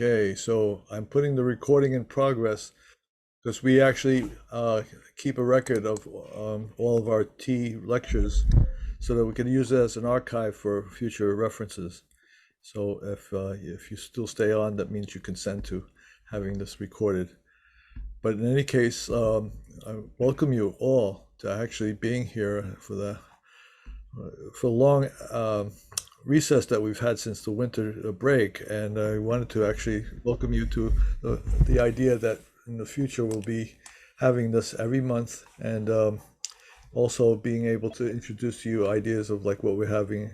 Okay, so I'm putting the recording in progress because we actually keep a record of all of our tea lectures so that we can use it as an archive for future references. So if you still stay on, that means you consent to having this recorded. But in any case, I welcome you all to actually being here for the for long recess that we've had since the winter break, and I wanted to actually welcome you to the idea that in the future we'll be having this every month, and also being able to introduce to you ideas of like what we're having,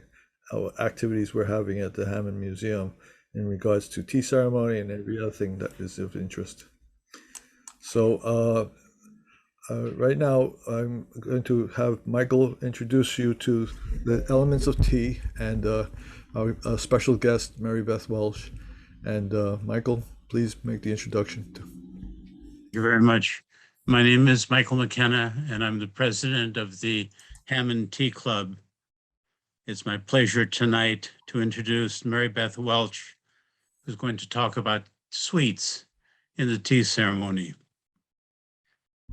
activities we're having at the Hammond Museum in regards to tea ceremony and every other thing that is of interest. So right now, I'm going to have Michael introduce you to the elements of tea and our special guest, Mary Beth Welch. And Michael, please make the introduction. Thank you very much. My name is Michael McKenna, and I'm the president of the Hammond Tea Club. It's my pleasure tonight to introduce Mary Beth Welch, who's going to talk about sweets in the tea ceremony.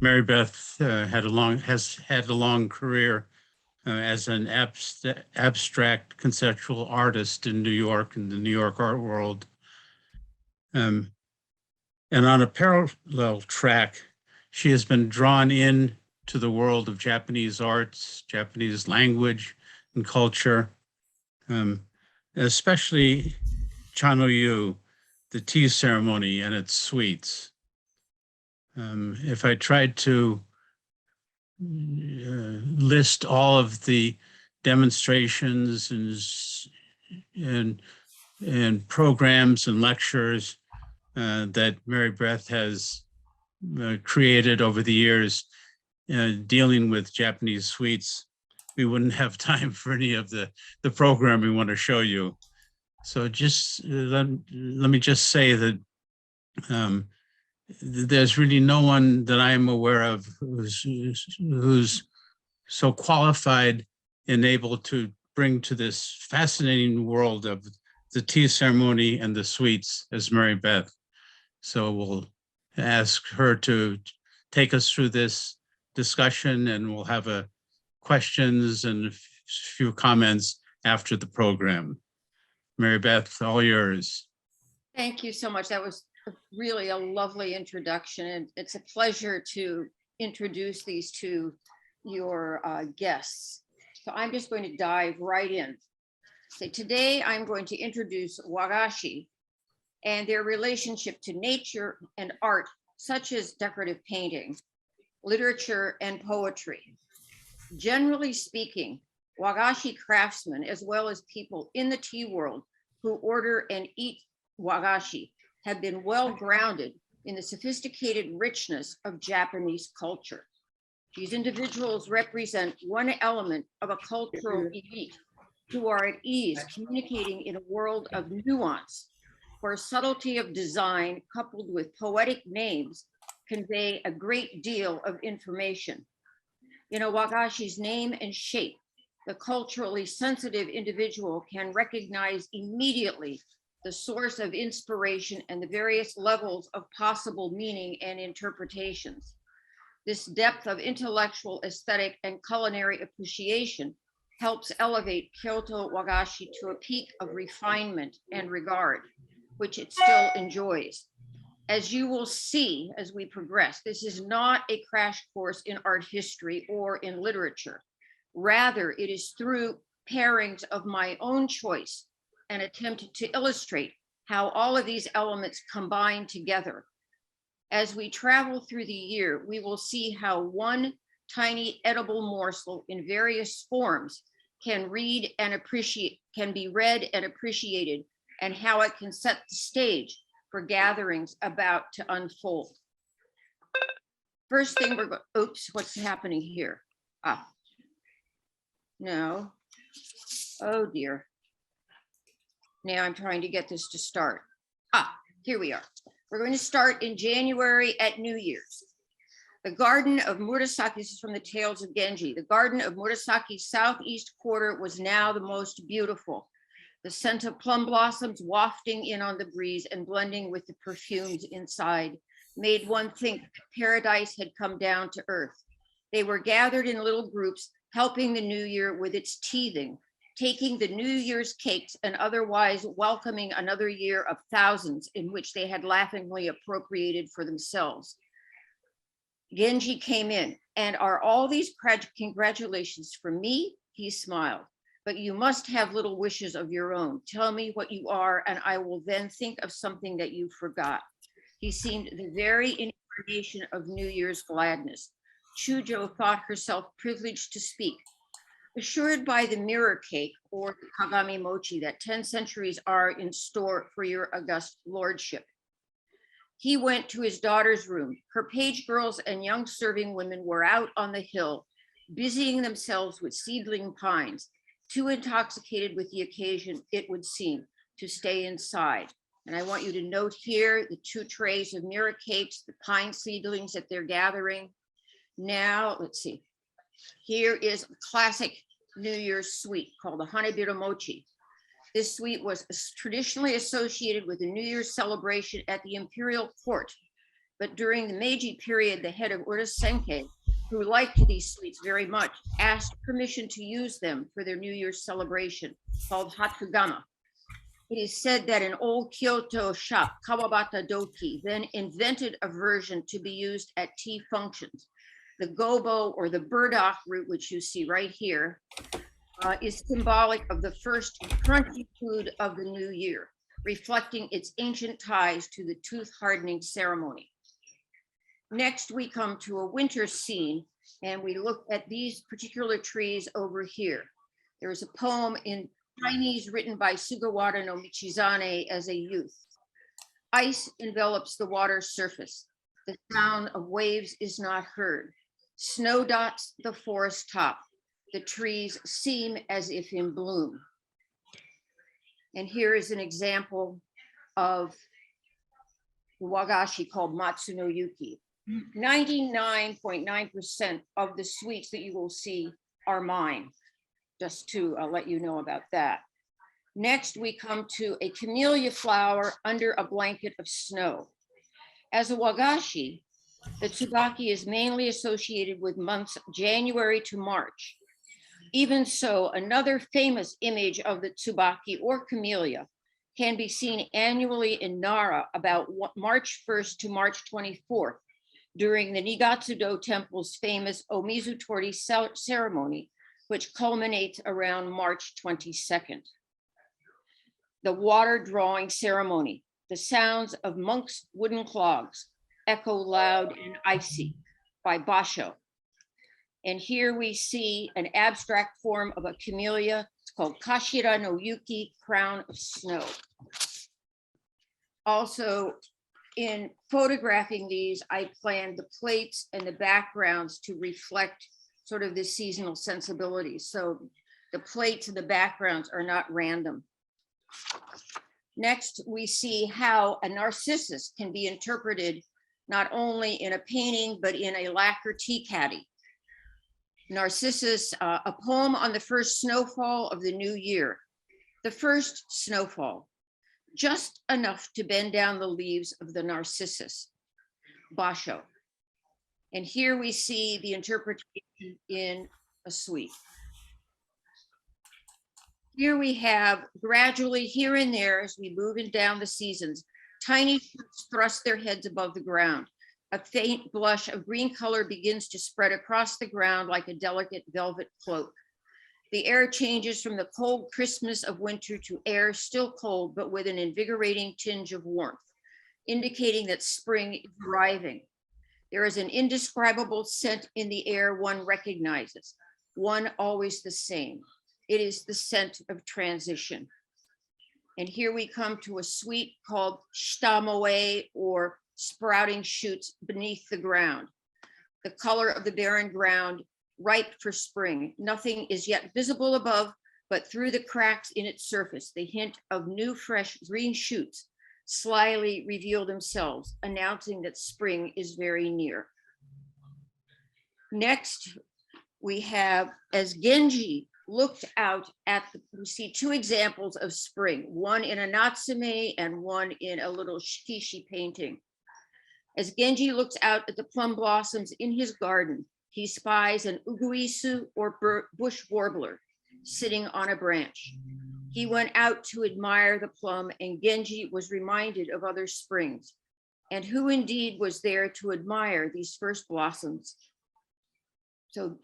Mary Beth has had a long career as an abstract conceptual artist in New York, in the New York art world. And on a parallel track, she has been drawn in to the world of Japanese arts, Japanese language and culture, especially Chanoyu, the tea ceremony and its sweets. If I tried to list all of the demonstrations and programs and lectures that Mary Beth has created over the years dealing with Japanese sweets, we wouldn't have time for any of the program we want to show you. So just let me just say that there's really no one that I'm aware of who's so qualified and able to bring to this fascinating world of the tea ceremony and the sweets as Mary Beth. So we'll ask her to take us through this discussion, and we'll have a questions and a few comments after the program. Mary Beth, all yours. Thank you so much. That was really a lovely introduction, and it's a pleasure to introduce these to your guests. So I'm just going to dive right in. So today I'm going to introduce Wagashi and their relationship to nature and art, such as decorative painting, literature, and poetry. Generally speaking, Wagashi craftsmen, as well as people in the tea world who order and eat Wagashi, have been well grounded in the sophisticated richness of Japanese culture. These individuals represent one element of a cultural elite who are at ease communicating in a world of nuance, where subtlety of design coupled with poetic names convey a great deal of information. In a Wagashi's name and shape, the culturally sensitive individual can recognize immediately the source of inspiration and the various levels of possible meaning and interpretations. This depth of intellectual, aesthetic, and culinary appreciation helps elevate Kyoto Wagashi to a peak of refinement and regard, which it still enjoys. As you will see as we progress, this is not a crash course in art history or in literature. Rather, it is through pairings of my own choice and attempt to illustrate how all of these elements combine together. As we travel through the year, we will see how one tiny edible morsel in various forms can be read and appreciated, and how it can set the stage for gatherings about to unfold. First thing we're going, oops, what's happening here? No, oh dear. Now I'm trying to get this to start. Here we are. We're going to start in January at New Year's. The Garden of Murasakis is from the Tales of Genji. The Garden of Murasakis' southeast quarter was now the most beautiful. the scent of plum blossoms wafting in on the breeze and blending with the perfumes inside made one think that paradise had come down to earth. They were gathered in little groups, helping the new year with its teething, taking the New Year's cakes and otherwise welcoming another year of thousands in which they had laughingly appropriated for themselves. Genji came in. And are all these congratulations for me? He smiled. But you must have little wishes of your own. Tell me what you are, and I will then think of something that you forgot. He seemed the very incarnation of New Year's gladness. Chujo thought herself privileged to speak. Assured by the mirror cake or the Kagami Mochi that 10 centuries are in store for your august lordship. He went to his daughter's room. Her page girls and young serving women were out on the hill, busying themselves with seedling pines, too intoxicated with the occasion, it would seem, to stay inside. And I want you to note here the 2 trays of mirror cakes, the pine seedlings that they're gathering. Now, let's see. Here is a classic New Year's sweet called the Honeybee Mochi. This sweet was traditionally associated with the New Year's celebration at the imperial court. But during the Meiji period, the head of Urasenke, who liked these sweets very much, asked permission to use them for their New Year's celebration called Hatsugama. It is said that an old Kyoto shop, Kawabata Doki, then invented a version to be used at tea functions. The gobo or the burdock root, which you see right here, is symbolic of the first crunchy food of the new year, reflecting its ancient ties to the tooth hardening ceremony. Next, we come to a winter scene, and we look at these particular trees over here. There is a poem in Chinese written by Sugawara no Michizane as a youth. Ice envelops the water's surface. The sound of waves is not heard. Snow dots the forest top. The trees seem as if in bloom. And here is an example of the wagashi called Matsuno Yuki. 99.9% of the sweets that you will see are mine, just to let you know about that. Next, we come to a camellia flower under a blanket of snow. As a wagashi, the tsubaki is mainly associated with months January to March. Even so, another famous image of the tsubaki or camellia can be seen annually in Nara about March 1st to March 24th during the Nigatsudo Temple's famous Omizu-tori ceremony, which culminates around March 22nd. The water drawing ceremony, the sounds of monks' wooden clogs echo loud and icy by Basho. And here we see an abstract form of a camellia. It's called Kashira no Yuki, crown of snow. Also, in photographing these, I planned the plates and the backgrounds to reflect sort of the seasonal sensibilities. So the plates and the backgrounds are not random. Next, we see how a narcissus can be interpreted not only in a painting, but in a lacquer tea caddy. Narcissus, a poem on the first snowfall of the new year. The first snowfall, just enough to bend down the leaves of the narcissus, Basho. And here we see the interpretation in a sweet. Here we have gradually here and there, as we move in down the seasons, tiny shoots thrust their heads above the ground. A faint blush of green color begins to spread across the ground like a delicate velvet cloak. The air changes from the cold crispness of winter to air still cold, but with an invigorating tinge of warmth, indicating that spring is arriving. There is an indescribable scent in the air one recognizes, one always the same. It is the scent of transition. And here we come to a sweet called shitamoe, or sprouting shoots beneath the ground. The color of the barren ground, ripe for spring. Nothing is yet visible above, but through the cracks in its surface, the hint of new, fresh green shoots slyly reveal themselves, announcing that spring is very near. Next, we have, as Genji looked out at, we see two examples of spring, one in a Natsume and one in a little shikishi painting. As Genji looks out at the plum blossoms in his garden, he spies an uguisu or bush warbler sitting on a branch. He went out to admire the plum, and Genji was reminded of other springs. And who indeed was there to admire these first blossoms? So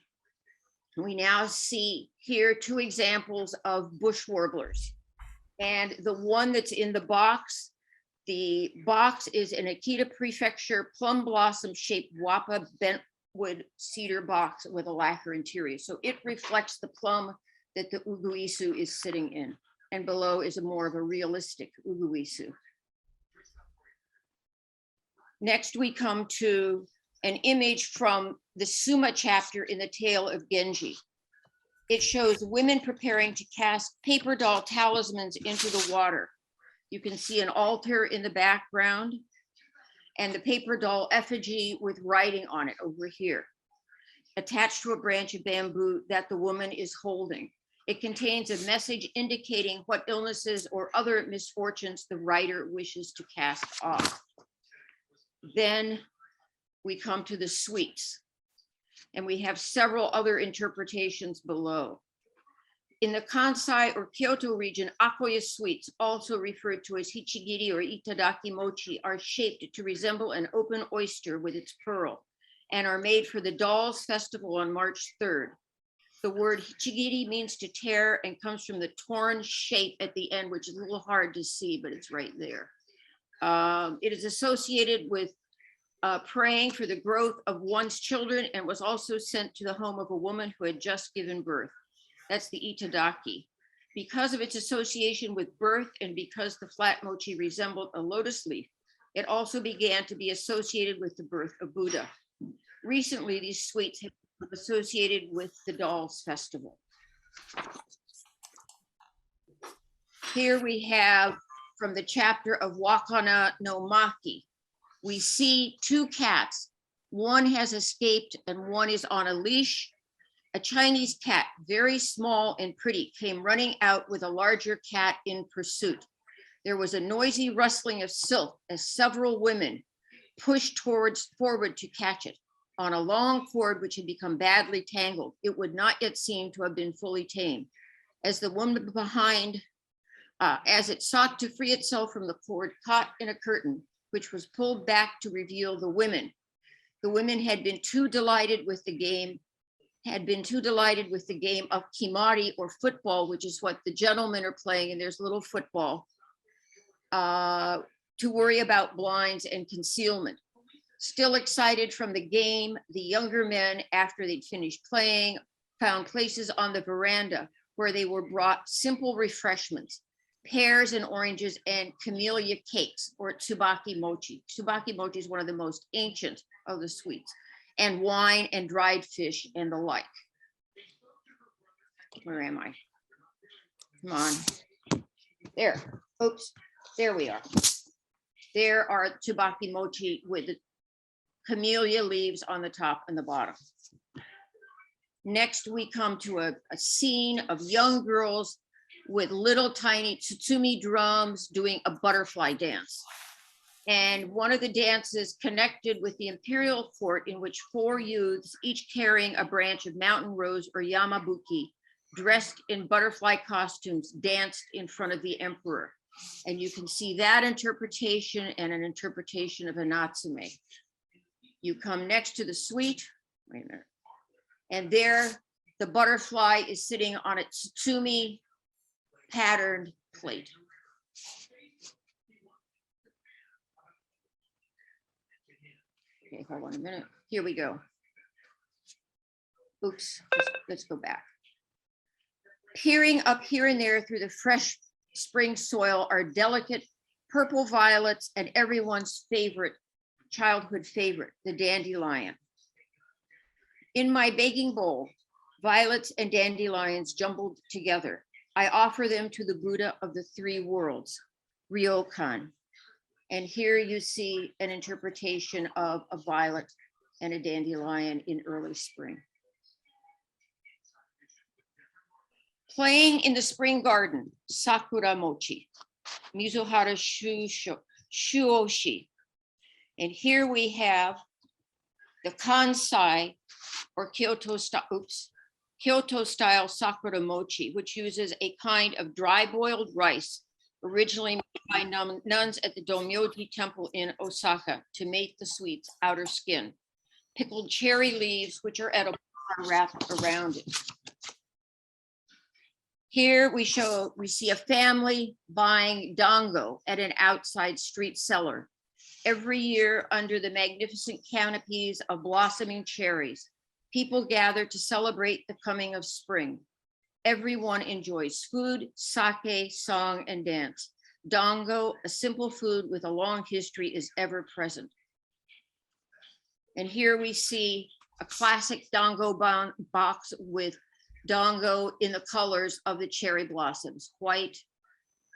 we now see here two examples of bush warblers. And the one that's in the box is an Akita Prefecture plum blossom shaped wappa bentwood cedar box with a lacquer interior. So it reflects the plum that the uguisu is sitting in. And below is a more of a realistic uguisu. Next, we come to an image from the Suma chapter in the Tale of Genji. It shows women preparing to cast paper doll talismans into the water. You can see an altar in the background and the paper doll effigy with writing on it over here, attached to a branch of bamboo that the woman is holding. It contains a message indicating what illnesses or other misfortunes the writer wishes to cast off. Then we come to the sweets, and we have several other interpretations below. In the Kansai or Kyoto region, akoya sweets, also referred to as hichigiri or itadaki mochi, are shaped to resemble an open oyster with its pearl and are made for the Dolls Festival on March 3rd. The word hichigiri means to tear and comes from the torn shape at the end, which is a little hard to see, but it's right there. It is associated with praying for the growth of one's children and was also sent to the home of a woman who had just given birth. That's the itadaki. Because of its association with birth and because the flat mochi resembled a lotus leaf, it also began to be associated with the birth of Buddha. Recently, these sweets have been associated with the Dolls Festival. Here we have from the chapter of Wakana no Maki. We see two cats. One has escaped and one is on a leash. A Chinese cat, very small and pretty, came running out with a larger cat in pursuit. There was a noisy rustling of silk as several women pushed forward to catch it on a long cord which had become badly tangled. It would not yet seem to have been fully tamed. As the woman behind, as it sought to free itself from the cord, caught in a curtain, which was pulled back to reveal the women. The women had been too delighted with the game of kimari or football, which is what the gentlemen are playing, and there's little football, to worry about blinds and concealment. Still excited from the game, the younger men, after they'd finished playing, found places on the veranda where they were brought simple refreshments, pears and oranges and camellia cakes or tsubaki mochi. Tsubaki mochi is one of the most ancient of the sweets, and wine and dried fish and the like. Where am I? Come on. There. Oops. There we are. There are tsubaki mochi with the camellia leaves on the top and the bottom. Next, we come to a scene of young girls with little tiny tsutsumi drums doing a butterfly dance. And one of the dances connected with the imperial court in which 4 youths, each carrying a branch of mountain rose or yamabuki, dressed in butterfly costumes, danced in front of the emperor. And you can see that interpretation and an interpretation of a Natsume. You come next to the suite, wait a minute, and there the butterfly is sitting on a tsutsumi patterned plate. Okay, hold on a minute. Here we go. Oops, let's go back. Peering up here and there through the fresh spring soil are delicate purple violets and everyone's favorite, childhood favorite, the dandelion. In my baking bowl, violets and dandelions jumbled together. I offer them to the Buddha of the 3 worlds, Ryokan. And here you see an interpretation of a violet and a dandelion in early spring. Playing in the spring garden, Sakura Mochi, Mizuhara Shuoshi. And here we have the Kansai or Kyoto style Sakura Mochi, which uses a kind of dry boiled rice originally made by nuns at the Domyoji Temple in Osaka to make the sweet's outer skin. Pickled cherry leaves, which are edible, are wrapped around it. Here we see a family buying dango at an outside street seller. Every year, under the magnificent canopies of blossoming cherries, people gather to celebrate the coming of spring. Everyone enjoys food, sake, song, and dance. Dango, a simple food with a long history, is ever present. And here we see a classic dango box with dango in the colors of the cherry blossoms, white,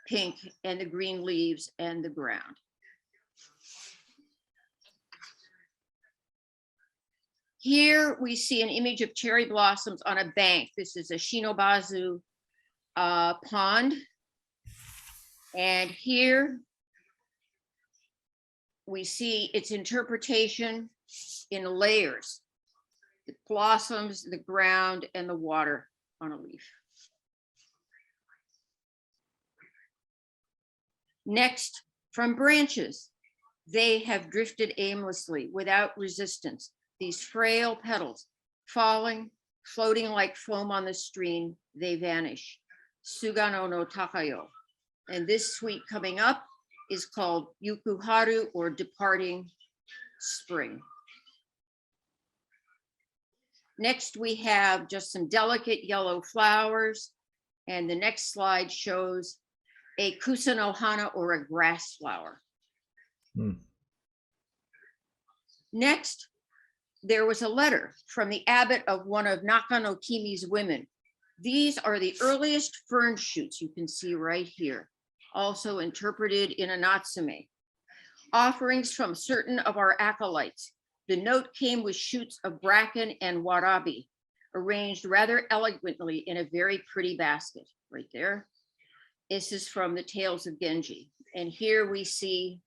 pink, and the green leaves and the ground. Here we see an image of cherry blossoms on a bank. This is a Shinobazu pond. And here we see its interpretation in layers: the blossoms, the ground, and the water on a leaf. Next, from branches, they have drifted aimlessly without resistance. These frail petals falling, floating like foam on the stream, they vanish. Sugano no Takayo. And this sweet coming up is called Yukuharu, or departing spring. Next, we have just some delicate yellow flowers. And the next slide shows a kusanohana, or a grass flower. Next, there was a letter from the abbot of one of Nakanokimi's women. These are the earliest fern shoots you can see right here, also interpreted in a natsume. Offerings from certain of our acolytes. The note came with shoots of bracken and warabi, arranged rather elegantly in a very pretty basket right there. This is from the Tales of Genji. And here we see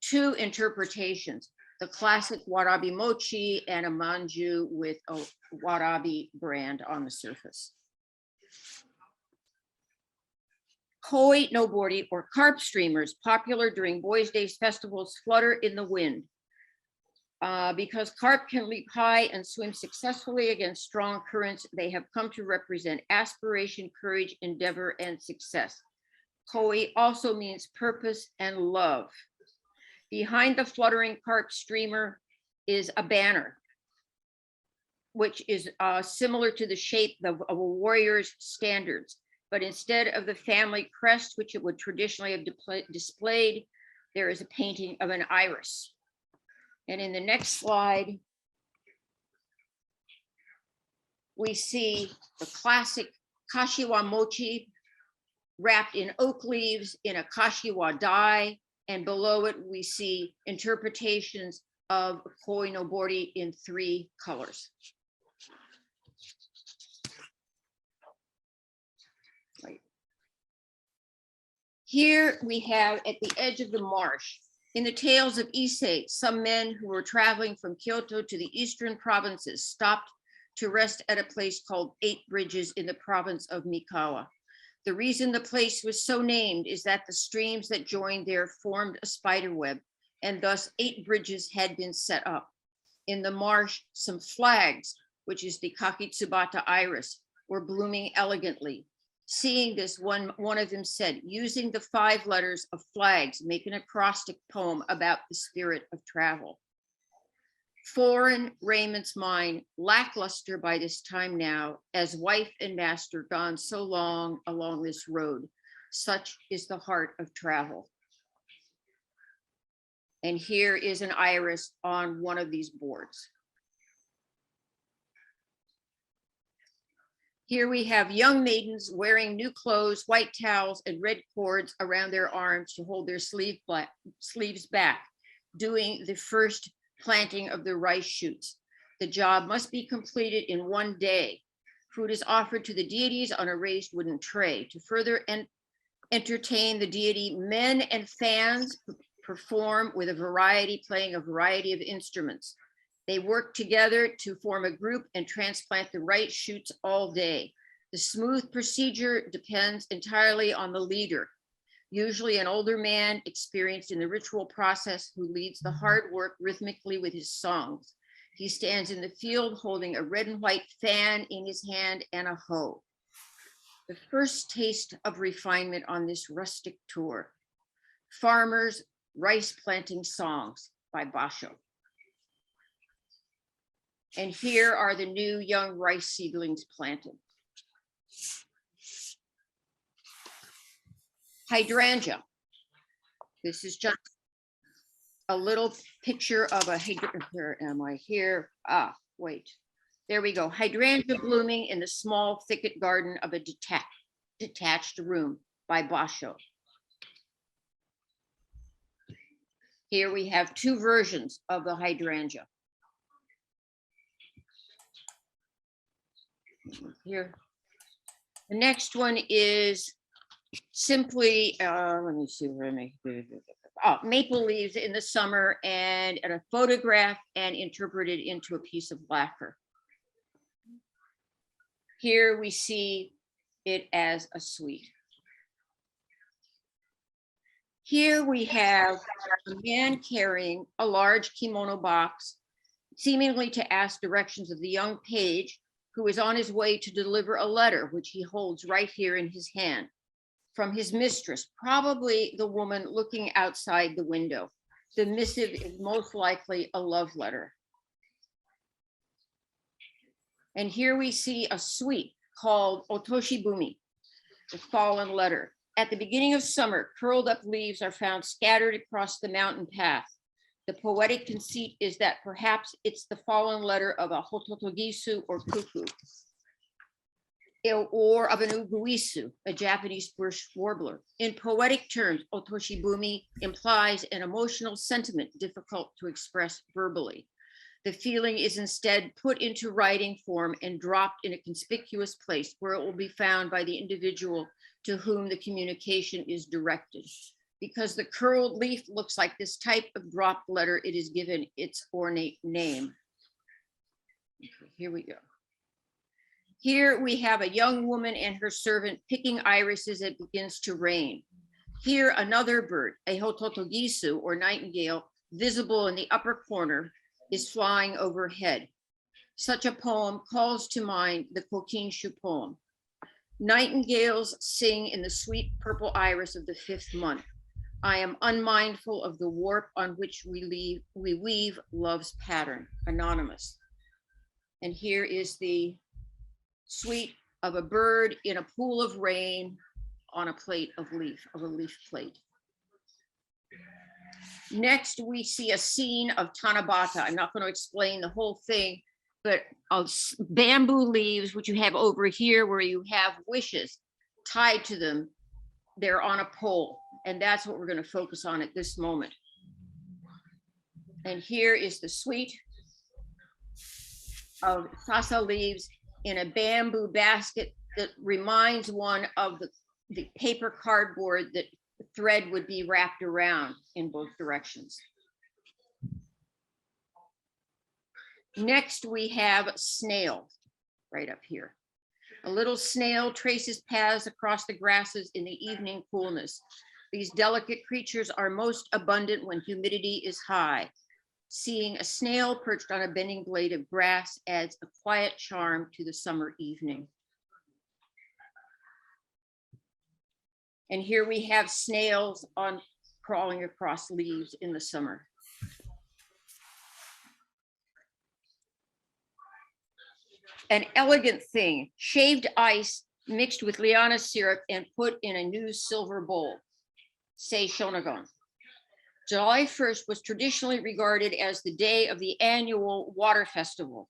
two interpretations: the classic warabi mochi and a manju with a warabi brand on the surface. Koi nobori, or carp streamers, popular during Boys' Day festivals, flutter in the wind. Because carp can leap high and swim successfully against strong currents, they have come to represent aspiration, courage, endeavor, and success. Koi also means purpose and love. Behind the fluttering carp streamer is a banner, which is similar to the shape of a warrior's standards. But instead of the family crest, which it would traditionally have displayed, there is a painting of an iris. And in the next slide, we see the classic kashiwa mochi wrapped in oak leaves in a kashiwa dye. And below it, we see interpretations of koi nobori in 3 colors. Right. Here we have, at the edge of the marsh, in the Tales of Issei, some men who were traveling from Kyoto to the eastern provinces stopped to rest at a place called 8 Bridges in the province of Mikawa. The reason the place was so named is that the streams that joined there formed a spider web, and thus 8 bridges had been set up. In the marsh, some flags, which is the kakitsubata iris, were blooming elegantly. Seeing this, one of them said, using the 5 letters of flags, make an acrostic poem about the spirit of travel. Foreign Raymond's mind, lackluster by this time now, as wife and master gone so long along this road. Such is the heart of travel. And here is an iris on one of these boards. Here we have young maidens wearing new clothes, white towels, and red cords around their arms to hold their sleeves back, doing the first planting of the rice shoots. The job must be completed in 1 day. Food is offered to the deities on a raised wooden tray. To further entertain the deity, men and fans perform with playing a variety of instruments. They work together to form a group and transplant the right shoots all day. The smooth procedure depends entirely on the leader, usually an older man experienced in the ritual process who leads the hard work rhythmically with his songs. He stands in the field holding a red and white fan in his hand and a hoe. The first taste of refinement on this rustic tour. Farmers' Rice Planting Songs by Basho. And here are the new young rice seedlings planted. Hydrangea. This is just a little picture of a hydrangea. Where am I here? Ah, wait. There we go. Hydrangea blooming in the small thicket garden of a detached room by Basho. Here we have two versions of the hydrangea. Here. The next one is simply, let me see where I make. Maple leaves in the summer and a photograph and interpreted into a piece of lacquer. Here we see it as a sweet. Here we have a man carrying a large kimono box, seemingly to ask directions of the young page who is on his way to deliver a letter, which he holds right here in his hand, from his mistress, probably the woman looking outside the window. The missive is most likely a love letter. And here we see a suite called Otoshibumi, the fallen letter. At the beginning of summer, curled up leaves are found scattered across the mountain path. The poetic conceit is that perhaps it's the fallen letter of a hototogisu or cuckoo, or of an uguisu, a Japanese bush warbler. In poetic terms, Otoshibumi implies an emotional sentiment difficult to express verbally. The feeling is instead put into writing form and dropped in a conspicuous place where it will be found by the individual to whom the communication is directed. Because the curled leaf looks like this type of dropped letter, it is given its ornate name. Okay, here we go. Here we have a young woman and her servant picking irises as it begins to rain. Here another bird, a hototogisu or nightingale, visible in the upper corner, is flying overhead. Such a poem calls to mind the Kokinshu poem. Nightingales sing in the sweet purple iris of the 5th month. I am unmindful of the warp on which we weave love's pattern. Anonymous. And here is the suite of a bird in a pool of rain on a plate of leaf, a leaf plate. Next, we see a scene of Tanabata. I'm not going to explain the whole thing, but of bamboo leaves, which you have over here, where you have wishes tied to them. They're on a pole, and that's what we're going to focus on at this moment. And here is the suite of sasa leaves in a bamboo basket that reminds one of the paper cardboard that the thread would be wrapped around in both directions. Next, we have snail right up here. A little snail traces paths across the grasses in the evening coolness. These delicate creatures are most abundant when humidity is high. Seeing a snail perched on a bending blade of grass adds a quiet charm to the summer evening. And here we have snails crawling across leaves in the summer. An elegant thing, shaved ice mixed with liana syrup and put in a new silver bowl, say shonagon. July 1st was traditionally regarded as the day of the annual water festival.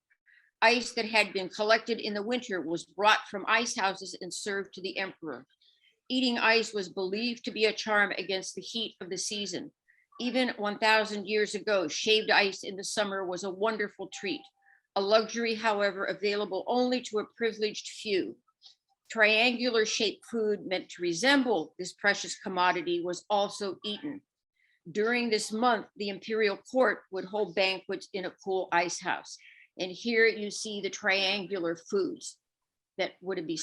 Ice that had been collected in the winter was brought from ice houses and served to the emperor. Eating ice was believed to be a charm against the heat of the season. Even 1,000 years ago, shaved ice in the summer was a wonderful treat. a luxury, however, available only to a privileged few. Triangular shaped food meant to resemble this precious commodity was also eaten. During this month, the imperial court would hold banquets in a cool ice house. And here you see the triangular foods that would have been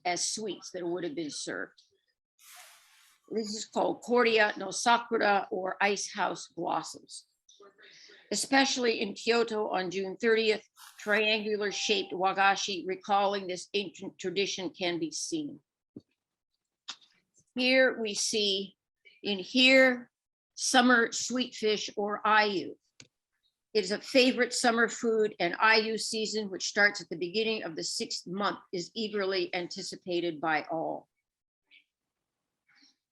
as sweets that would have been served. This is called Korea no Sakura, or ice house blossoms. Especially in Kyoto on June 30th, triangular shaped wagashi recalling this ancient tradition can be seen. Here we see, summer sweet fish, or ayu. It is a favorite summer food, and ayu season, which starts at the beginning of the 6th month, is eagerly anticipated by all.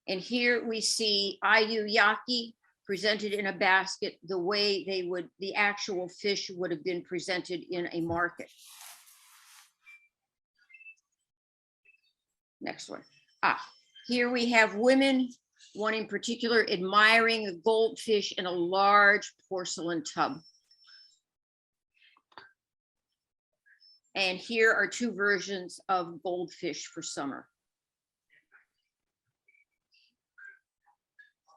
And here we see ayu yaki presented in a basket the way the actual fish would have been presented in a market. Next one. Here we have women, one in particular, admiring the goldfish in a large porcelain tub. And here are 2 versions of goldfish for summer.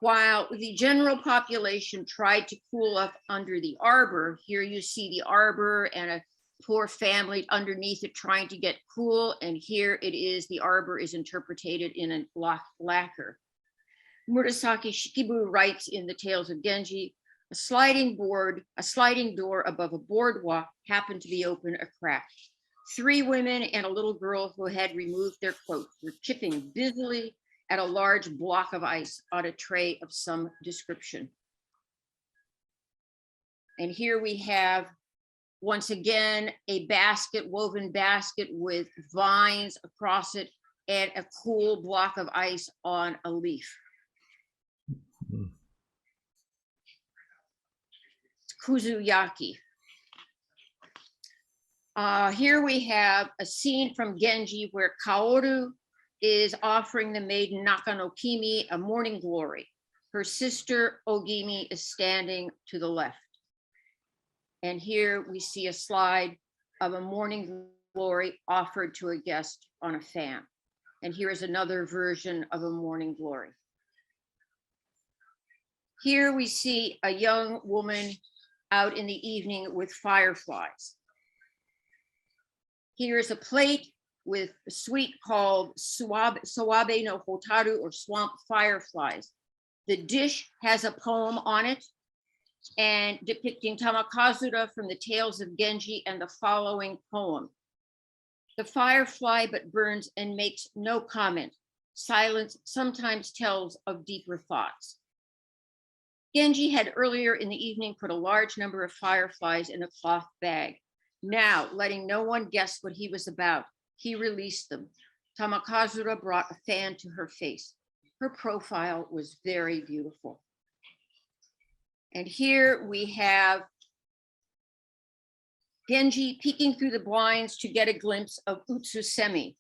While the general population tried to cool up under the arbor, here you see the arbor and a poor family underneath it trying to get cool. And here it is, the arbor is interpreted in a lacquer. Murasaki Shikibu writes in the Tales of Genji, a sliding door above a boardwalk happened to be open a crack. 3 women and a little girl who had removed their cloaks were chipping busily at a large block of ice on a tray of some description. And here we have, once again, a basket, woven basket with vines across it and a cool block of ice on a leaf. Kuzuyaki. Here we have a scene from Genji where Kaoru is offering the maiden Nakanokimi a morning glory. Her sister Ogimi is standing to the left. And here we see a slide of a morning glory offered to a guest on a fan. And here is another version of a morning glory. Here we see a young woman out in the evening with fireflies. Here's a plate with a sweet called Sawabe no Hotaru, or swamp fireflies. The dish has a poem on it and depicting Tamakazura from the Tales of Genji and the following poem. The firefly but burns and makes no comment. Silence sometimes tells of deeper thoughts. Genji had earlier in the evening put a large number of fireflies in a cloth bag. Now, letting no one guess what he was about, he released them. Tamakazura brought a fan to her face. Her profile was very beautiful. And here we have Genji peeking through the blinds to get a glimpse of Utsusemi.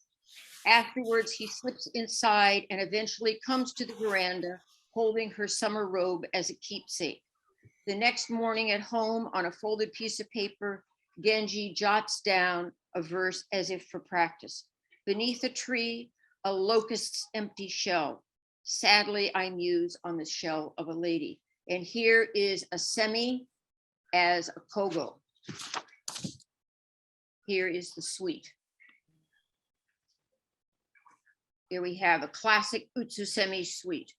Afterwards, he slips inside and eventually comes to the veranda, holding her summer robe as a keepsake. The next morning at home, on a folded piece of paper, Genji jots down a verse as if for practice. Beneath a tree, a locust's empty shell. Sadly, I muse on the shell of a lady. And here is a semi as a kogo. Here is the sweet. Here we have a classic Utsusemi sweet.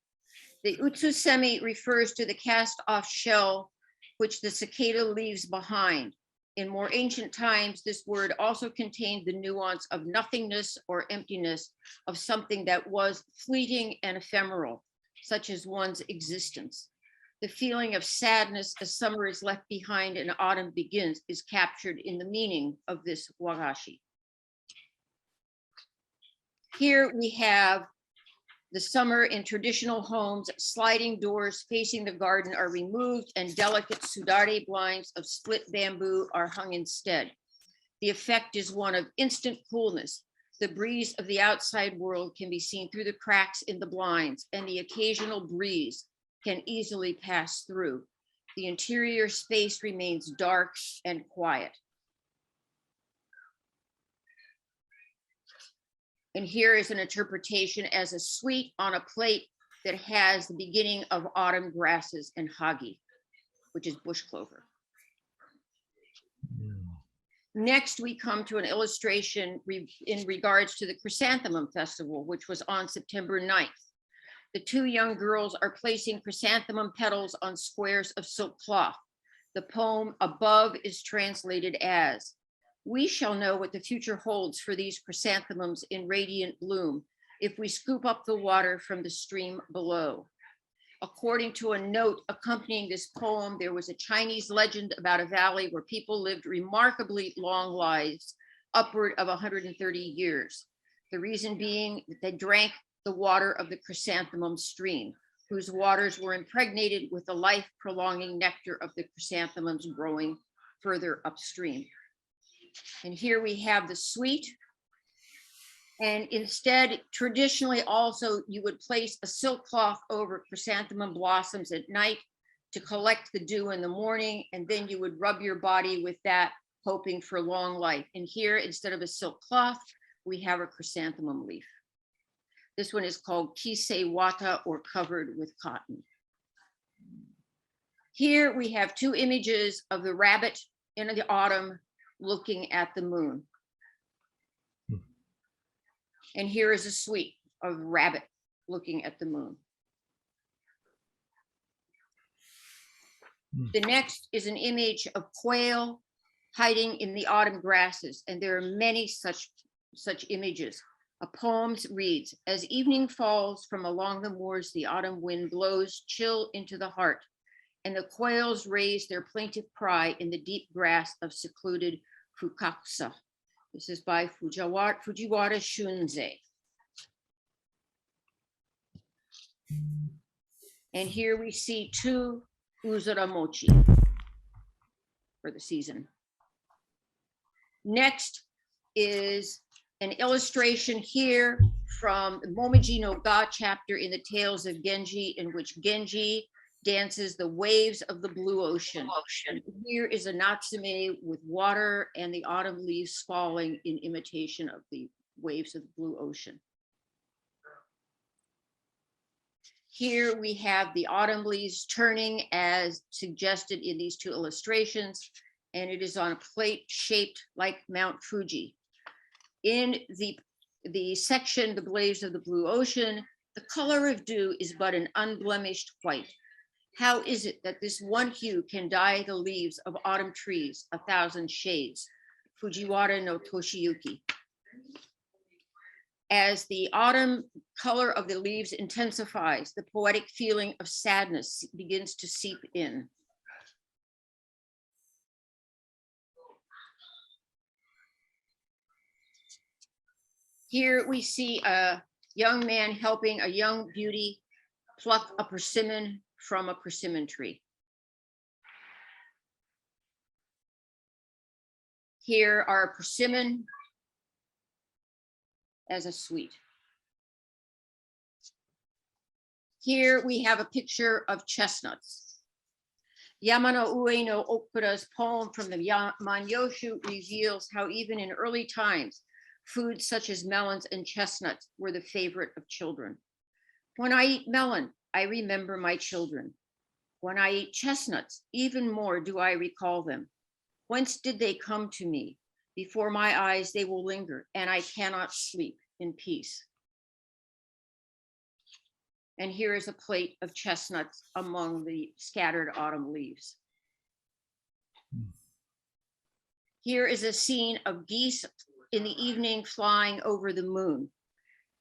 The Utsusemi refers to the cast-off shell which the cicada leaves behind. In more ancient times, this word also contained the nuance of nothingness or emptiness of something that was fleeting and ephemeral, such as one's existence. The feeling of sadness as summer is left behind and autumn begins is captured in the meaning of this wagashi. Here we have the summer in traditional homes. Sliding doors facing the garden are removed and delicate sudare blinds of split bamboo are hung instead. The effect is one of instant coolness. The breeze of the outside world can be seen through the cracks in the blinds, and the occasional breeze can easily pass through. The interior space remains dark and quiet. And here is an interpretation as a sweet on a plate that has the beginning of autumn grasses and hagi, which is bush clover. Next, we come to an illustration in regards to the Chrysanthemum Festival, which was on September 9th. The two young girls are placing chrysanthemum petals on squares of silk cloth. The poem above is translated as, "We shall know what the future holds for these chrysanthemums in radiant bloom if we scoop up the water from the stream below." According to a note accompanying this poem, there was a Chinese legend about a valley where people lived remarkably long lives, upward of 130 years. The reason being that they drank the water of the chrysanthemum stream, whose waters were impregnated with the life-prolonging nectar of the chrysanthemums growing further upstream. And here we have the sweet. And instead, traditionally also, you would place a silk cloth over chrysanthemum blossoms at night to collect the dew in the morning, and then you would rub your body with that, hoping for long life. And here, instead of a silk cloth, we have a chrysanthemum leaf. This one is called Kiseiwata, or covered with cotton. Here we have two images of the rabbit in the autumn looking at the moon. And here is a suite of rabbit looking at the moon. The next is an image of quail hiding in the autumn grasses, and there are many such images. A poem reads, "As evening falls from along the moors, the autumn wind blows chill into the heart, and the quails raise their plaintive cry in the deep grass of secluded Fukakusa." This is by Fujiwara Shunzei. And here we see two Uzura Mochi for the season. Next is an illustration here from the Momiji no Ga chapter in the Tales of Genji, in which Genji dances the waves of the blue ocean. Here is a Natsume with water and the autumn leaves falling in imitation of the waves of the blue ocean. Here we have the autumn leaves turning as suggested in these two illustrations, and it is on a plate shaped like Mount Fuji. In the section, the waves of the blue ocean, the color of dew is but an unblemished white. How is it that this one hue can dye the leaves of autumn trees 1,000 shades? Fujiwara no Toshiyuki. As the autumn color of the leaves intensifies, the poetic feeling of sadness begins to seep in. Here we see a young man helping a young beauty pluck a persimmon from a persimmon tree. Here are a persimmon as a sweet. Here we have a picture of chestnuts. Yamano Ue no Okura's poem from the Manyoshu reveals how even in early times, foods such as melons and chestnuts were the favorite of children. When I eat melon, I remember my children. When I eat chestnuts, even more do I recall them. Whence did they come to me? Before my eyes they will linger, and I cannot sleep in peace. And here is a plate of chestnuts among the scattered autumn leaves. Here is a scene of geese in the evening flying over the moon.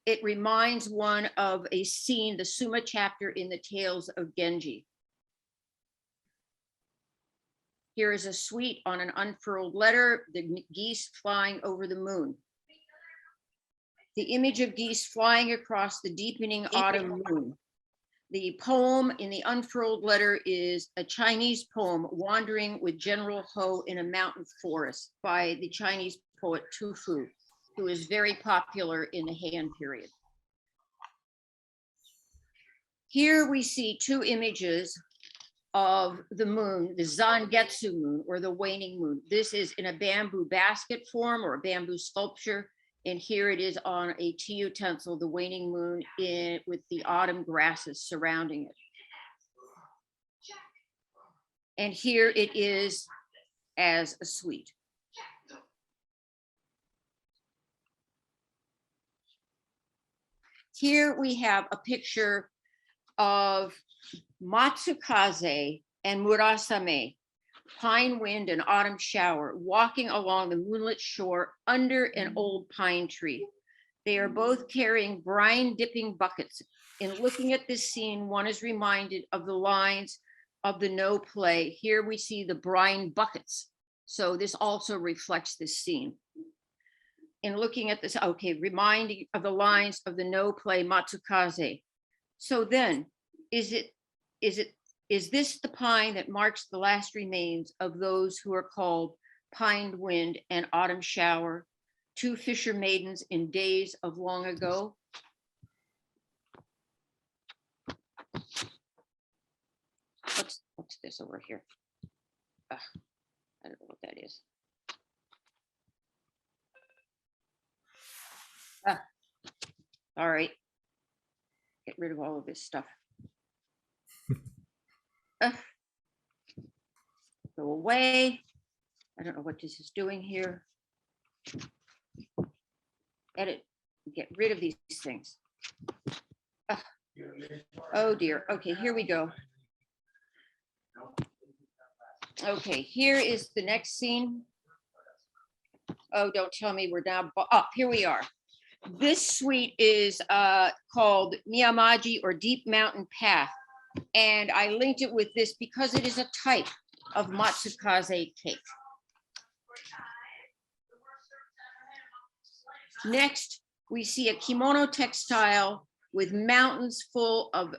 It reminds one of a scene, the Suma chapter in the Tales of Genji. Here is a suite on an unfurled letter, the geese flying over the moon. The image of geese flying across the deepening autumn moon. The poem in the unfurled letter is a Chinese poem, Wandering with General Ho in a Mountain Forest, by the Chinese poet Tu Fu, who is very popular in the Han period. Here we see two images of the moon, the Zangetsu moon, or the waning moon. This is in a bamboo basket form or a bamboo sculpture, And here it is on a tea utensil, the waning moon with the autumn grasses surrounding it. And here it is as a sweet. Here we have a picture of Matsukaze and Murasame, pine wind and autumn shower, walking along the moonlit shore under an old pine tree. They are both carrying brine dipping buckets. In looking at this scene, one is reminded of the lines of the No play. Here we see the brine buckets. So this also reflects this scene. In looking at this, okay, reminding of the lines of the No play Matsukaze. So then, is this the pine that marks the last remains of those who are called Pine Wind and Autumn Shower, two fisher maidens in days of long ago? What's this over here? I don't know what that is. All right. Get rid of all of this stuff. Go away. I don't know what this is doing here. Edit. Get rid of these things. Oh dear. Okay, here we go. Okay, here is the next scene. Oh, don't tell me we're now. Oh, here we are. This suite is called Miyamaji, or Deep Mountain Path. And I linked it with this because it is a type of Matsukaze cake. Next, we see a kimono textile with mountains full of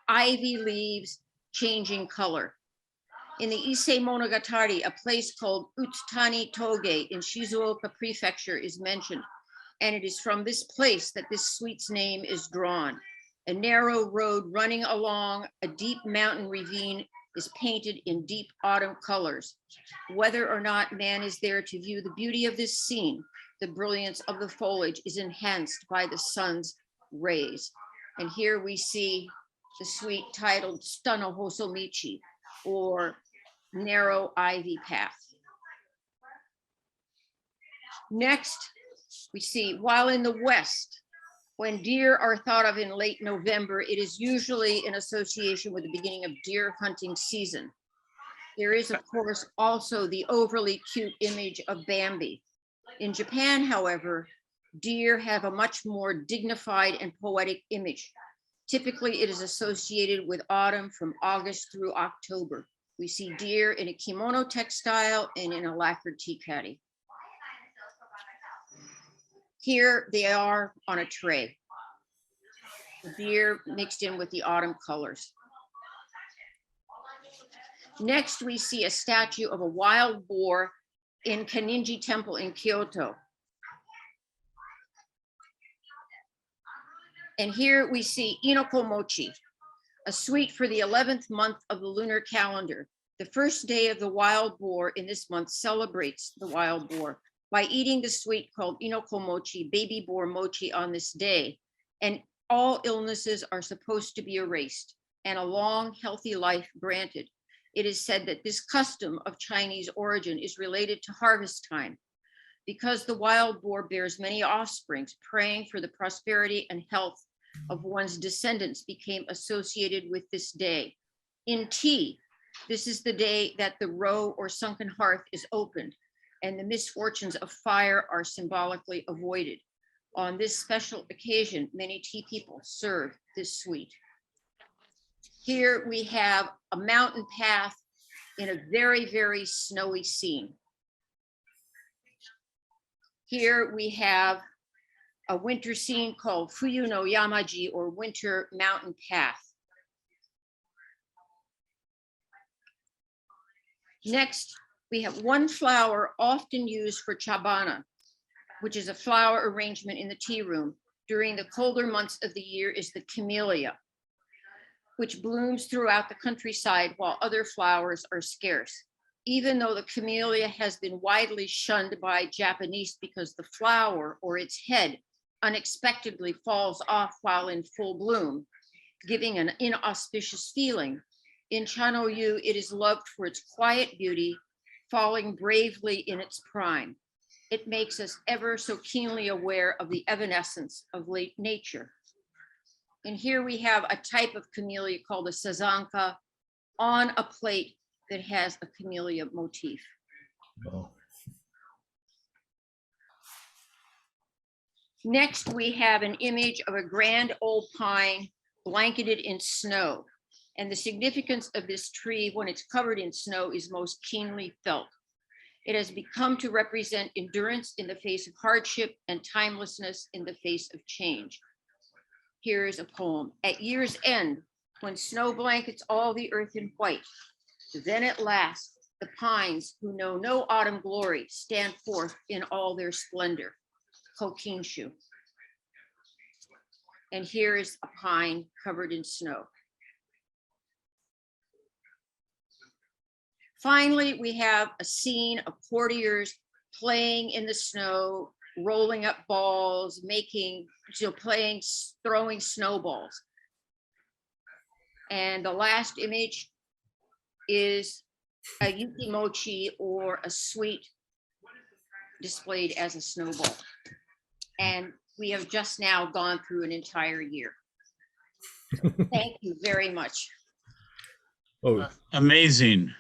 ivy leaves changing color. In the Issei Monogatari, a place called Utsutani Toge in Shizuoka Prefecture is mentioned. And it is from this place that this suite's name is drawn. A narrow road running along a deep mountain ravine is painted in deep autumn colors. Whether or not man is there to view the beauty of this scene, the brilliance of the foliage is enhanced by the sun's rays. And here we see the suite titled Stano Hosomichi, or Narrow Ivy Path. Next, we see, while in the West, when deer are thought of in late November, it is usually in association with the beginning of deer hunting season. There is, of course, also the overly cute image of Bambi. In Japan, however, deer have a much more dignified and poetic image. Typically, it is associated with autumn from August through October. We see deer in a kimono textile and in a lacquered tea caddy. Here they are on a tray. The deer mixed in with the autumn colors. Next, we see a statue of a wild boar in Kaninji Temple in Kyoto. And here we see Inoko Mochi, a sweet for the 11th month of the lunar calendar. The first day of the wild boar in this month celebrates the wild boar by eating the sweet called Inoko Mochi, baby boar mochi, on this day. And all illnesses are supposed to be erased and a long, healthy life granted. It is said that this custom of Chinese origin is related to harvest time, because the wild boar bears many offsprings. Praying for the prosperity and health of one's descendants became associated with this day. In tea, this is the day that the roe or sunken hearth is opened and the misfortunes of fire are symbolically avoided. On this special occasion, many tea people serve this sweet. Here we have a mountain path in a very, very snowy scene. Here we have a winter scene called Fuyu no Yamaji, or Winter Mountain Path. Next, we have one flower often used for Chabana, which is a flower arrangement in the tea room during the colder months of the year, is the Camellia, which blooms throughout the countryside while other flowers are scarce. even though the camellia has been widely shunned by Japanese because the flower or its head unexpectedly falls off while in full bloom, giving an inauspicious feeling, in Chanoyu, it is loved for its quiet beauty, falling bravely in its prime. It makes us ever so keenly aware of the evanescence of late nature. And here we have a type of camellia called a sazanka on a plate that has a camellia motif. Oh. Next, we have an image of a grand old pine blanketed in snow. And the significance of this tree when it's covered in snow is most keenly felt. It has become to represent endurance in the face of hardship and timelessness in the face of change. Here is a poem. At year's end, when snow blankets all the earth in white, then at last, the pines who know no autumn glory stand forth in all their splendor. Kokinshu. And here is a pine covered in snow. Finally, we have a scene of courtiers playing in the snow, rolling up balls, throwing snowballs. And the last image is a yuki mochi, or a sweet displayed as a snowball. And we have just now gone through an entire year. Thank you very much. Oh, Amazing.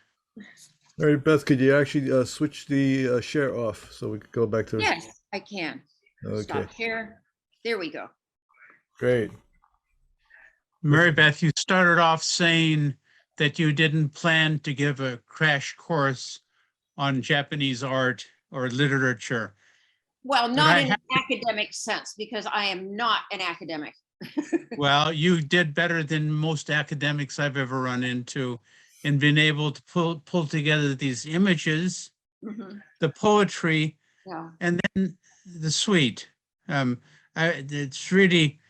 Mary Beth, could you actually switch the share off so we could go back to? Yes, I can. Okay, Stop share. There we go. great. Mary Beth, you started off saying that you didn't plan to give a crash course on Japanese art or literature. Well, But not I in an have- academic sense, because I am not an academic. Well, you did better than most academics I've ever run into in being able to pull together these images, Mhm. the poetry, Yeah. and then the sweet. It's really,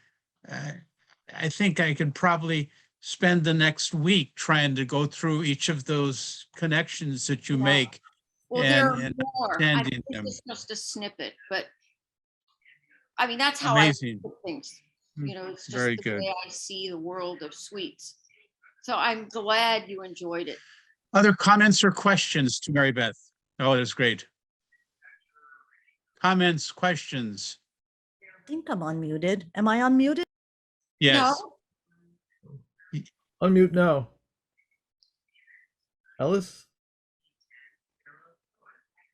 I think I could probably spend the next week trying to go through each of those connections that you Yeah. make. Well, there and are more. I understanding think them. it's just a snippet, but I mean, that's how I Amazing. look at things. You know, it's just Very the good. way I see the world of sweets. So I'm glad you enjoyed it. Other comments or questions to Mary Beth? Oh, that's great. Comments, questions? I think I'm unmuted. Am I unmuted? Yes. No? Unmute now. Alice?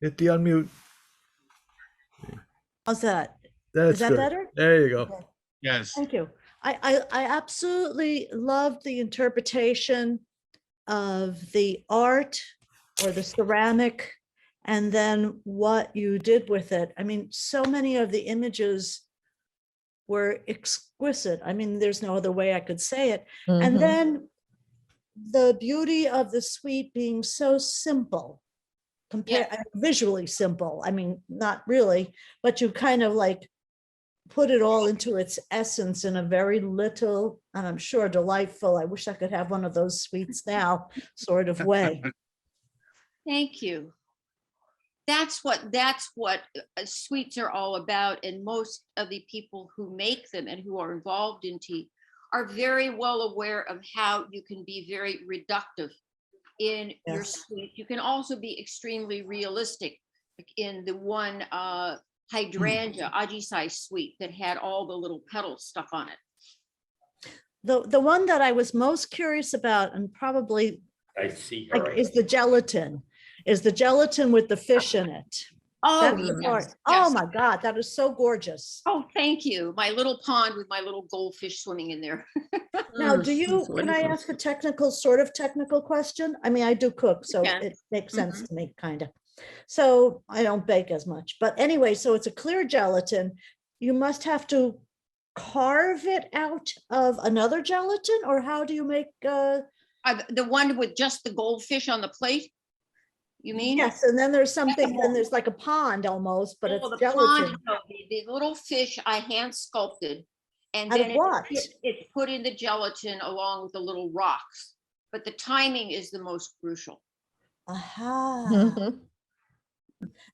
Hit the unmute. How's that? That's Is that good. better? There you go. Okay. Yes. Thank you. I absolutely loved the interpretation of the art or the ceramic, and then what you did with it. I mean, so many of the images were exquisite. I mean, there's no other way I could say it. And then the beauty of the sweet being so simple, visually simple. I mean, not really, but you kind of like put it all into its essence in a very little, and I'm sure delightful, I wish I could have one of those sweets now, sort of way. Thank you. That's what sweets are all about. And most of the people who make them and who are involved in tea are very well aware of how you can be very reductive in your Yes. sweet. You can also be extremely realistic, like in the one hydrangea ajisai sweet that had all the little petals stuck on it. The one that I was most curious about, and probably I see her. is the gelatin with the fish in it. Oh, That's the yes, part. Oh yes. my God, that is so gorgeous. Oh, thank you. My little pond with my little goldfish swimming in there. Now, can I ask a sort of technical question? I mean, I do cook, so can. it makes sense to me, kind of. So I don't bake as much, but anyway, so it's a clear gelatin. You must have to carve it out of another gelatin, or how do you make? The one with just the goldfish on the plate? You mean? Yes, and then there's something, That's then there's like a pond almost, but Oh, it's the gelatin. pond, no, the little fish I hand sculpted, and Out of then what? it's put in the gelatin along with the little rocks. But the timing is the most crucial. Aha. Mhm.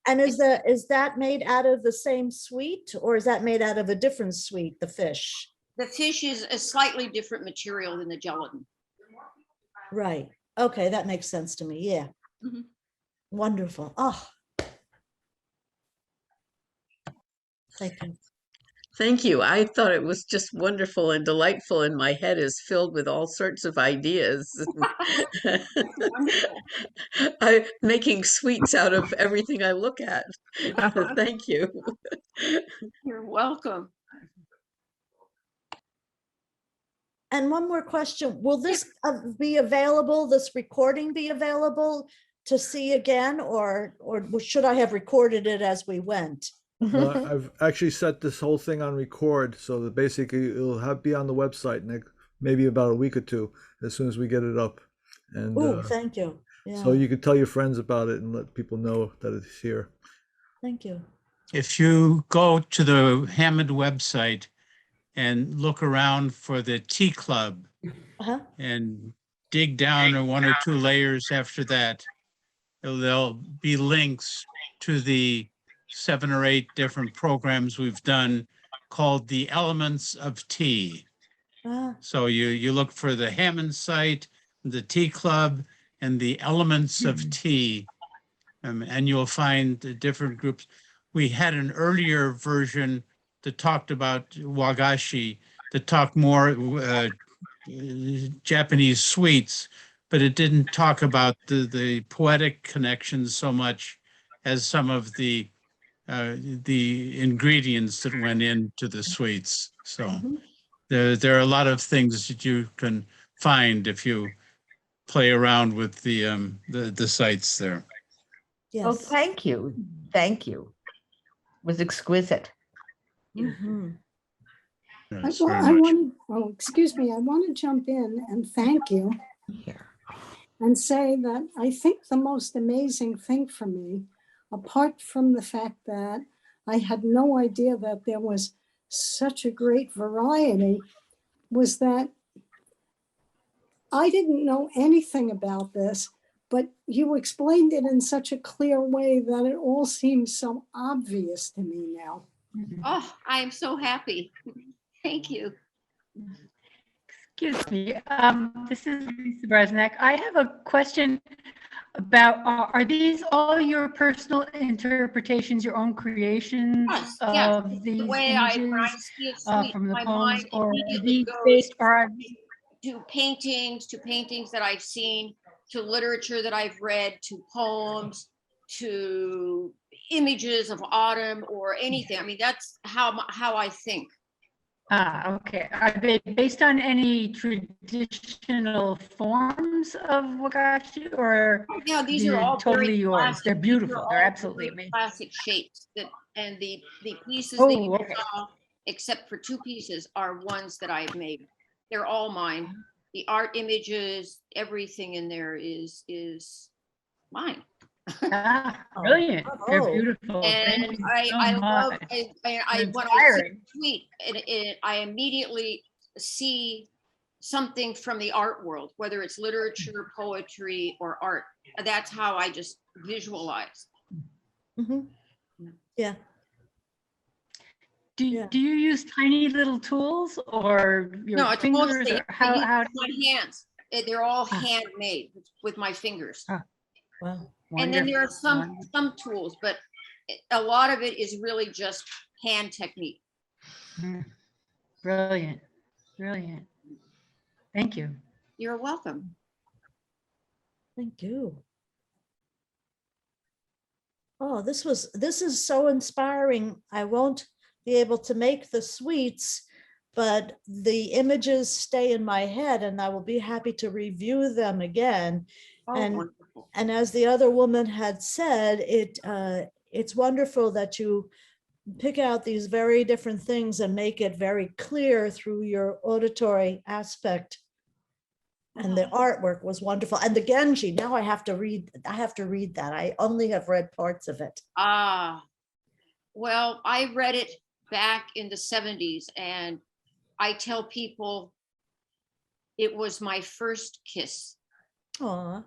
And is that made out of the same sweet, or is that made out of a different sweet, the fish? The fish is a slightly different material than the gelatin. Right. Okay, that makes sense to me. Yeah. Mhm. Wonderful. Oh. Thank you. Thank you. I thought it was just wonderful and delightful, and my head is filled with all sorts of ideas. Wonderful. I'm making sweets out of everything I look at. Thank you. You're welcome. And one more question. Will this be available, this recording be available to see again, or should I have recorded it as we went? No, I've actually set this whole thing on record, so that basically it'll be on the website next, maybe about a week or two, as soon as we get it up. And Oh, thank you. so Yeah, you could tell your friends about it and let people know that it's here. thank you. If you go to the Hammond website and look around for the tea club Uh-huh. and dig down one or two layers after that, there'll be links to the 7 or 8 different programs we've done called the Elements of Tea. Ah, So you look for the Hammond site, the Tea Club, and the Elements of Tea, and you'll find the different groups. We had an earlier version that talked about Wagashi, that talked more Japanese sweets, but it didn't talk about the poetic connections so much as some of the ingredients that went into the sweets. So mhm. there are a lot of things that you can find if you play around with the sites there. Oh, Yes. thank you. Thank you. It was exquisite. Mhm. Yes, Well, very I much. want to, excuse me, I want to jump in and thank you Here. and say that I think the most amazing thing for me, apart from the fact that I had no idea that there was such a great variety, was that I didn't know anything about this, but you explained it in such a clear way that it all seems so obvious to me now. Oh, I am so happy. Thank you. Excuse me, this is Lisa Bresnak. I have a question about, are these all your personal interpretations, your own creations Yes, of The these way when I images see it sweet, from the my poems, mind or are immediately these goes based on? to paintings that I've seen, to literature that I've read, to poems, to images of autumn or anything. I mean, that's how I think. Ah, okay. Are they based on any traditional forms of Wagashi, or Yeah, these are they're all totally very yours? classic. They're These are beautiful. They're all absolutely very amazing. classic shapes and the pieces that you Oh, okay. saw, except for 2 pieces, are ones that I've made. They're all mine. The art images, everything in there is mine. Ah, Oh, brilliant. They're bravo. beautiful. Thank And you I so love much. I when I see Inspiring. a tweet, I immediately see something from the art world, whether it's literature, poetry, or art. That's how I just visualize. Mhm. Yeah. Do, Yeah. do you use tiny little tools or your No, it's fingers, mostly or how, my hands. They're all Ah. handmade with my fingers. Ah, Wow. And then there are wonderful. some tools, but a lot of it is really just hand technique. Mm, brilliant, brilliant. Thank you. You're welcome. Thank you. Oh, this is so inspiring. I won't be able to make the sweets, but the images stay in my head and I will be happy to review them again. Oh, And wonderful. And as the other woman had said, it's wonderful that you pick out these very different things and make it very clear through your auditory aspect. And the artwork was wonderful. And the Genji, now I have to read that. I only have read parts of it. Ah, well, I read it back in the 70s, and I tell people it was my first kiss. Aw,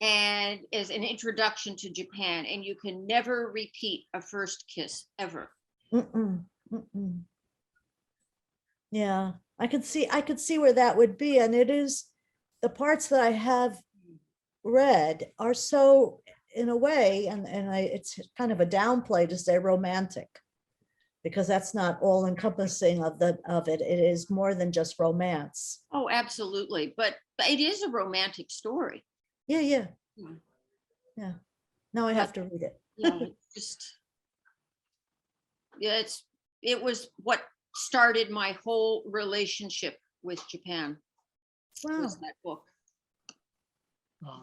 and is an introduction to Japan, and you can never repeat a first kiss ever. Mm-mm, mm-mm. Yeah, I could see where that would be, and it is, the parts that I have read are so, in a way, it's kind of a downplay to say romantic, because that's not all encompassing of it. It is more than just romance. Oh, absolutely. But it is a romantic story. Yeah, yeah, Yeah. yeah. Now I have to read it. Yeah, it's just, yeah, it was what started my whole relationship with Japan, Wow. was that book.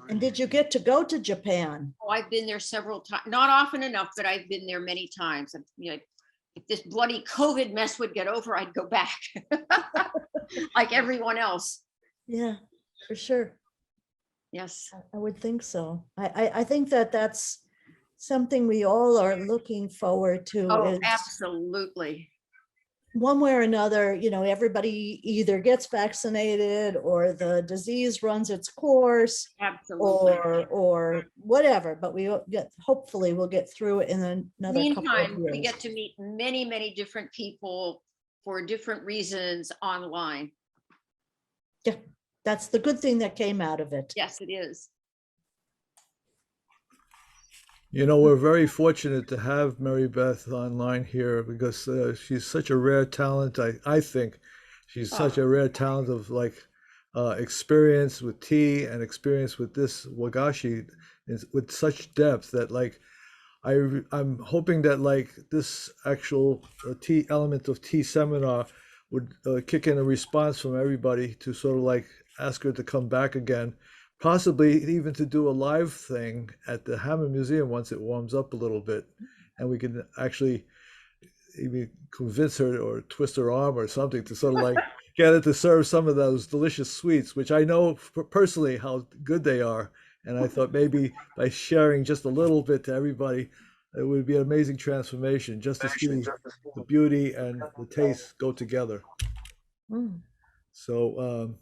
And did you get to go to Japan? Oh, I've been there several times, not often enough, but I've been there many times. You know, if this bloody COVID mess would get over, I'd go back like everyone else. Yeah, for sure. Yes. I would think so. I think that that's something we all are looking forward to, Oh, is absolutely. one way or another, everybody either gets vaccinated or the disease runs its course, Absolutely. or whatever, but hopefully we'll get through it in another couple of Meantime, we years. get to meet many, many different people for different reasons online. Yeah, that's the good thing that came out of it. Yes, it is. We're very fortunate to have Mary Beth online here because she's such a rare talent. I think she's such a rare talent of experience with tea and experience with this Wagashi with such depth that I'm hoping that this actual tea element of tea seminar would kick in a response from everybody to sort of ask her to come back again. Possibly even to do a live thing at the Hammond Museum once it warms up a little bit, and we can actually even convince her or twist her arm or something to sort of get her to serve some of those delicious sweets, which I know personally how good they are. And I thought maybe by sharing just a little bit to everybody, it would be an amazing transformation just to see the beauty and the taste go together. Mm. So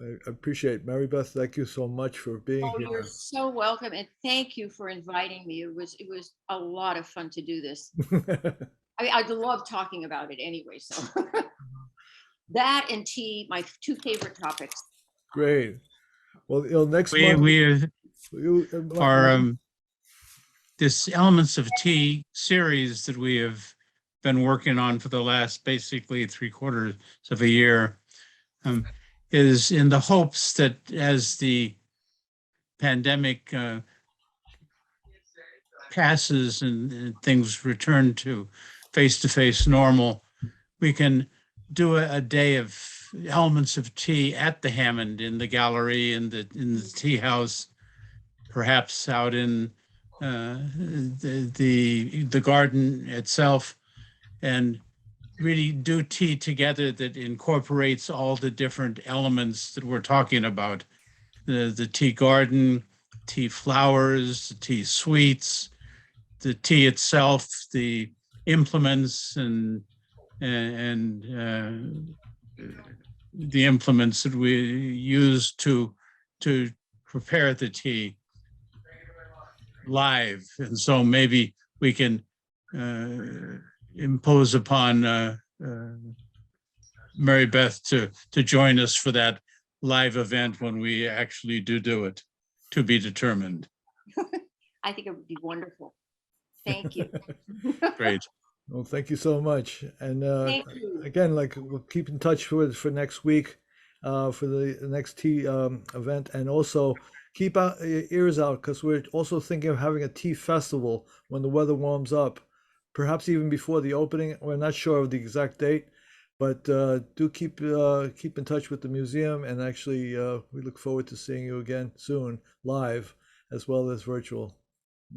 I appreciate Mary Beth. Thank you so much for being Oh, here. you're so welcome, and thank you for inviting me. It was a lot of fun to do this. I mean, I love talking about it anyway. So that and tea, my two favorite topics. Great. Well, next We month are this Elements of Tea series that we have been working on for the last basically 3/4 of a year is in the hopes that as the pandemic passes and things return to face-to-face normal, we can do a day of Elements of Tea at the Hammond in the gallery, in the tea house, perhaps out in the garden itself, and really do tea together that incorporates all the different elements that we're talking about. The tea garden, tea flowers, tea sweets, the tea itself, the implements and the implements that we use to prepare the tea live. And so maybe we can impose upon Mary Beth to join us for that live event when we actually do it, to be determined. I think it would be wonderful. Thank you. Great. Well, thank you so much. And Thank you. again, we'll keep in touch for next week for the next tea event, and also keep your ears out because we're also thinking of having a tea festival when the weather warms up, perhaps even before the opening. We're not sure of the exact date, but do keep in touch with the museum, and actually we look forward to seeing you again soon, live as well as virtual.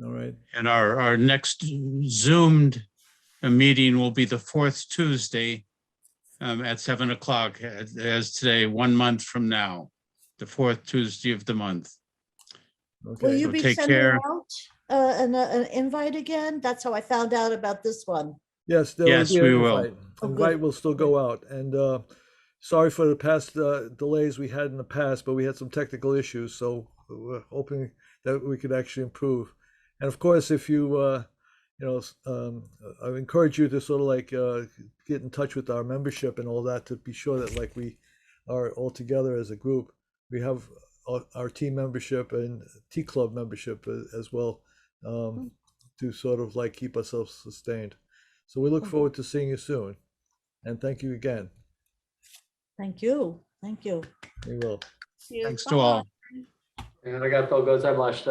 All right. And our next Zoomed meeting will be the 4th Tuesday at 7 o'clock, as today, 1 month from now, the 4th Tuesday of the month. Okay. Will you So be take sending care. out an invite again? That's how I found out about this one. Yes, there Yes, will be we an will. invite. Oh, Invite good. will still go out, and sorry for the past delays we had in the past, but we had some technical issues, so we're hoping that we could actually improve. And of course, if you, I encourage you to sort of like get in touch with our membership and all that to be sure that like we are all together as a group. We have our team membership and Tea Club membership as well, to sort of like keep ourselves sustained. So we look forward to seeing you soon. And thank you again. Thank you. Thank you. We will. Thanks to all. ありがとうございました。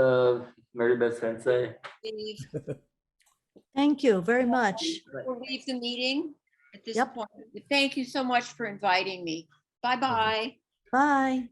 Mary Beth Sensei. Steve, Thank you very much. we'll leave the meeting at this Yep. point. Thank you so much for inviting me. Bye-bye. Bye.